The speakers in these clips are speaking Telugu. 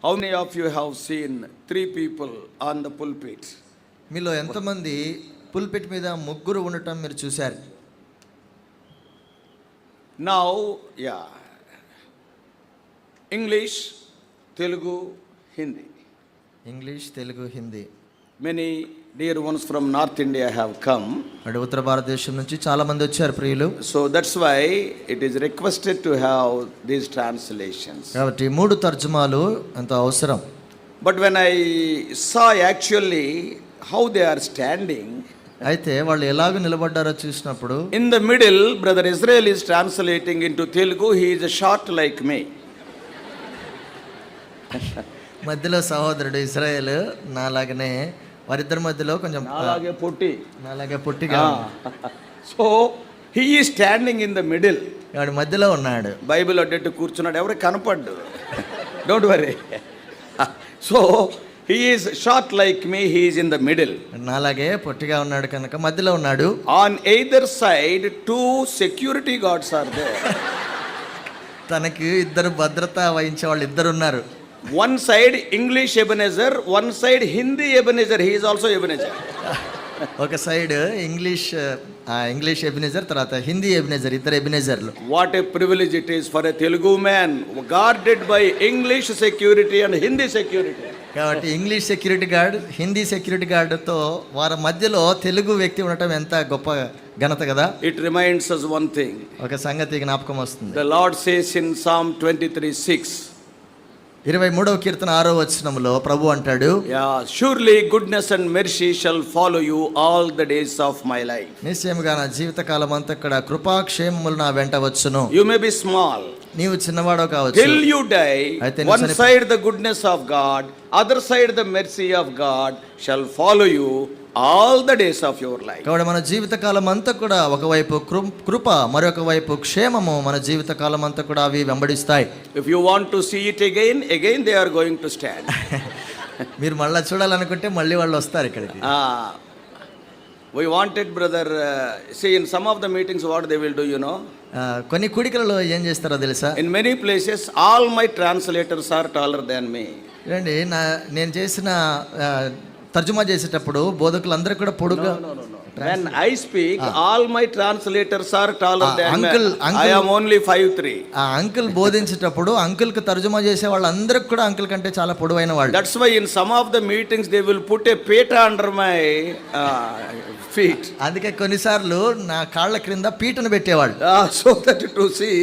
How many of you have seen 3 people on the pulpit? మీలో ఎంతమంది పుల్పిట్ మీద ముగ్గురు ఉండటం మీరు చూశారు? Now, yeah. English, Telugu, Hindi. English, Telugu, Hindi. Many dear ones from North India have come. అంటే ఉత్తర భారతదేశం నుంచి చాలా మంది వచ్చారు ప్రియులు. So that's why it is requested to have these translations. కాబట్టి 3 తర్జుమాలు ఎంతో అవసరం. But when I saw actually how they are standing, అయితే వాళ్ళు ఎలాగ నిలబడ్డారో చూసినప్పుడు in the middle, brother Israel is translating into Telugu. He is short like me. మధ్యలో సహోదరుడు ఇశ్రాయేల్ నాలాగనే, వారిద్దరి మధ్యలో కొంచెం నాలాగే పొట్టిగా. So he is standing in the middle. వాడు మధ్యలో ఉన్నాడు. బైబిల్ అడ్డెట్టు కూర్చున్నాడు, ఎవరు కనపడ్డు. Don't worry. So he is short like me, he is in the middle. నాలాగే పొట్టిగా ఉన్నాడు కనుక మధ్యలో ఉన్నాడు. On either side 2 security guards are there. తనకి 2 భద్రత వహించే వాళ్ళు 2 ఉన్నారు. One side English Ebenezer, one side Hindi Ebenezer. He is also Ebenezer. ఒక సైడ్ ఇంగ్లీష్ ఎబినెజర్, తర్వాత Hindi ఎబినెజర్, 2 ఎబినెజర్లు. What a privilege it is for a Telugu man guarded by English security and Hindi security. కాబట్టి English security guard, Hindi security గార్డుతో వారి మధ్యలో తెలుగు వ్యక్తి ఉండటం ఎంత గొప్ప ఘనత కదా. It reminds us one thing. ఒక సంగతి జ్ఞాపకం వస్తుంది. The Lord says in Psalm 23:6. 23వ కీర్తన 6వ వచనంలో ప్రభు అంటాడు, surely goodness and mercy shall follow you all the days of my life. నిశ్చయముగా నా జీవితకాలం అంతా కూడా కృపాక్షేమములు నా వెంట వచ్చును. You may be small, నీవు చిన్నవాడో కావచ్చు, till you die. One side the goodness of God, other side the mercy of God shall follow you all the days of your life. కాబట్టి మన జీవితకాలం అంతా కూడా ఒకవైపు కృప, మరొక వైపు క్షేమము మన జీవితకాలం అంతా కూడా అవి వెంబడిస్తాయి. If you want to see it again they are going to stand. మీరు మళ్ళీ చూడాలనుకుంటే మళ్ళీ వాళ్ళు వస్తారు ఇక్కడికి. We wanted brother see in some of the meetings what they will do, you know. కొన్ని కుడికలలో ఏం చేస్తారో తెలుసా? In many places all my translators are taller than me. ఏండి, నేను చేసిన తర్జుమా చేసేటప్పుడు బోధకులందరూ కూడా పొడుగా. When I speak, all my translators are taller than me. I am only 5'3". ఆ అంకుల్ బోధించేటప్పుడు అంకుల్ కి తర్జుమా చేసే వాళ్ళందరికీ కూడా అంకుల్ కంటే చాలా పొడవైన వాళ్ళు. That's why in some of the meetings they will put a peta under my feet. అందుకే కొన్నిసార్లు నా కాళ్ళ క్రింద పీటను పెట్టేవాళ్ళు. So that to see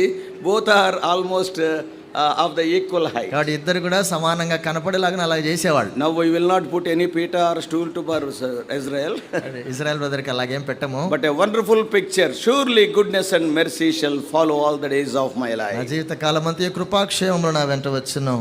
both are almost of the equal height. కాబట్టి 2 కూడా సమానంగా కనపడేలాగా అలా చేసేవాళ్ళు. Now we will not put any pita or stool to Israel. Israel brother కి అలాగేం పెట్టము. But a wonderful picture. Surely goodness and mercy shall follow all the days of my life. నా జీవిత కాలమంతా కృపాక్షేమములు నా వెంట వచ్చును.